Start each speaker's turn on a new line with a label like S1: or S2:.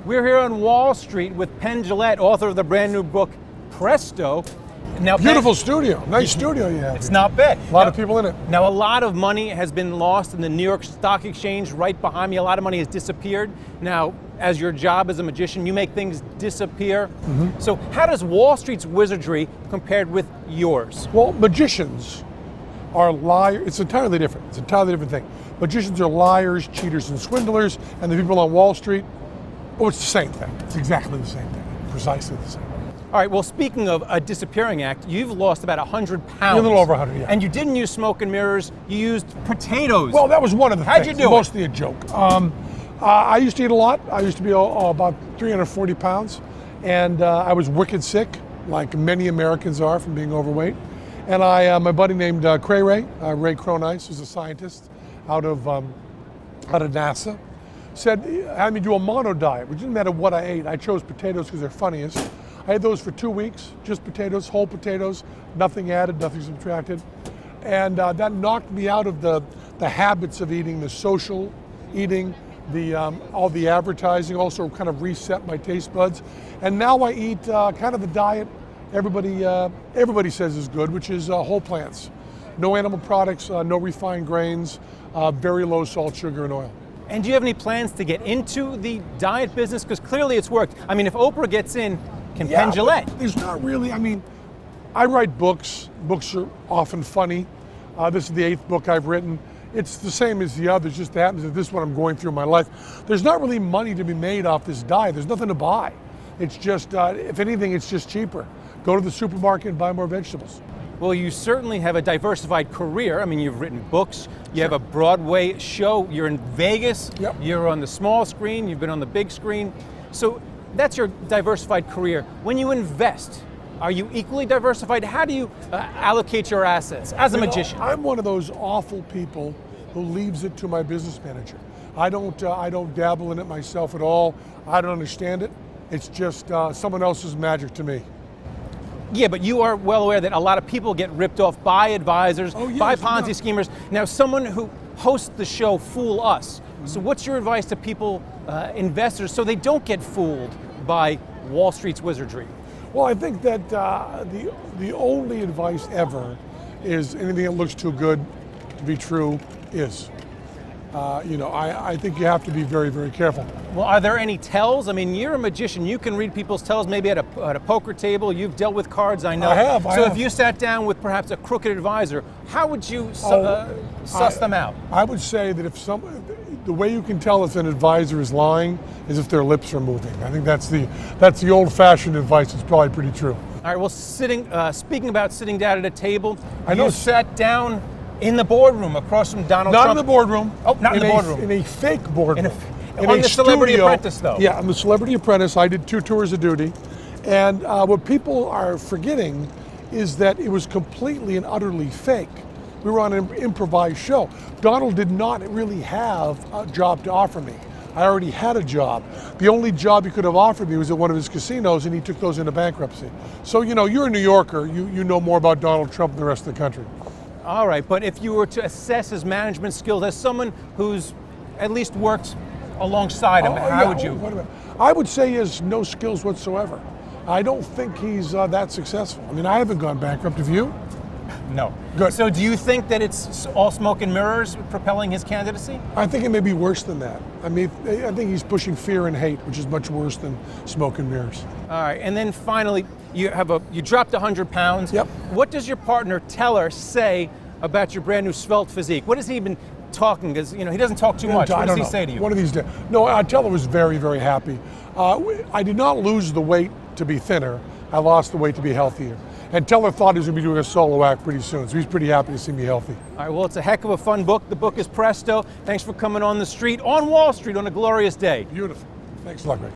S1: We're here on Wall Street with Penn Jillette, author of the brand new book, Presto.
S2: Now, beautiful studio. Nice studio you have.
S1: It's not bad.
S2: A lot of people in it.
S1: Now, a lot of money has been lost in the New York Stock Exchange right behind me. A lot of money has disappeared. Now, as your job as a magician, you make things disappear. So how does Wall Street's wizardry compared with yours?
S2: Well, magicians are liars. It's entirely different. It's an entirely different thing. Magicians are liars, cheaters, and swindlers, and the people on Wall Street, oh, it's the same thing. It's exactly the same thing. Precisely the same.
S1: All right, well, speaking of a disappearing act, you've lost about 100 pounds.
S2: A little over 100, yeah.
S1: And you didn't use smoke and mirrors, you used potatoes.
S2: Well, that was one of the
S1: How'd
S2: things.
S1: you do
S2: Mostly a joke. I used to eat a lot. I used to be about 340 pounds. And I was wicked sick, like many Americans are from being overweight. And my buddy named Ray Cronice, who's a scientist out of NASA, had me do a mono diet, which didn't matter what I ate. I chose potatoes because they're funniest. I had those for 2 weeks, just potatoes, whole potatoes, nothing added, nothing subtracted. And that knocked me out of the habits of eating, the social eating, all the advertising, also kind of reset my taste buds. And now I eat kind of the diet everybody says is good, which is whole plants. No animal products, no refined grains, very low salt, sugar, and oil.
S1: And do you have any plans to get into the diet business? Because clearly it's worked. I mean, if Oprah gets in, can Penn Jillette?
S2: There's not really, I mean, I write books. Books are often funny. This is the 8th book I've written. It's the same as the others, just happens that this is what I'm going through in my life. There's not really money to be made off this diet. There's nothing to buy. It's just, if anything, it's just cheaper. Go to the supermarket and buy more vegetables.
S1: Well, you certainly have a diversified career. I mean, you've written books, you have a Broadway show, you're in Vegas, you're on the small screen, you've been on the big screen. So that's your diversified career. When you invest, are you equally diversified? How do you allocate your assets as a magician?
S2: I'm one of those awful people who leaves it to my business manager. I don't dabble in it myself at all. I don't understand it. It's just someone else's magic to me.
S1: Yeah, but you are well aware that a lot of people get ripped off by advisors, by Ponzi schemers. Now, someone who hosts the show Fool Us. So what's your advice to people, investors, so they don't get fooled by Wall Street's wizardry?
S2: Well, I think that the only advice ever is anything that looks too good to be true is. I think you have to be very, very careful.
S1: Well, are there any tells? I mean, you're a magician. You can read people's tells maybe at a poker table. You've dealt with cards, I know.
S2: I have.
S1: So if you sat down with perhaps a crooked advisor, how would you suss them out?
S2: I would say that the way you can tell if an advisor is lying is if their lips are moving. I think that's the old-fashioned advice. It's probably pretty true.
S1: All right. Well, speaking about sitting down at a table,
S2: I know.
S1: You sat down in the boardroom across from Donald Trump.
S2: Not in the boardroom.
S1: Oh, not in the boardroom.
S2: In a fake boardroom.
S1: On the Celebrity Apprentice, though.
S2: Yeah, I'm the Celebrity Apprentice. I did 2 tours of duty. And what people are forgetting is that it was completely and utterly fake. We were on an improvised show. Donald did not really have a job to offer me. I already had a job. The only job he could have offered me was at one of his casinos, and he took those into bankruptcy. So, you're a New Yorker. You know more about Donald Trump than the rest of the country.
S1: All right, but if you were to assess his management skills as someone who's at least worked alongside him, how would you?
S2: I would say he has no skills whatsoever. I don't think he's that successful. I mean, I haven't gone bankrupt. Have you?
S1: No.
S2: Good.
S1: So do you think that it's all smoke and mirrors propelling his candidacy?
S2: I think it may be worse than that. I mean, I think he's pushing fear and hate, which is much worse than smoke and mirrors.
S1: All right, and then finally, you dropped 100 pounds.
S2: Yep.
S1: What does your partner Teller say about your brand new svelte physique? What has he been talking? Because he doesn't talk too much. What does he say to you?
S2: One of these days. No, Teller was very, very happy. I did not lose the weight to be thinner. I lost the weight to be healthier. And Teller thought he was going to be doing a solo act pretty soon, so he's pretty happy to see me healthy.
S1: All right, well, it's a heck of a fun book. The book is Presto. Thanks for coming on the street, on Wall Street, on a glorious day.
S2: Beautiful. Thanks a lot, Greg.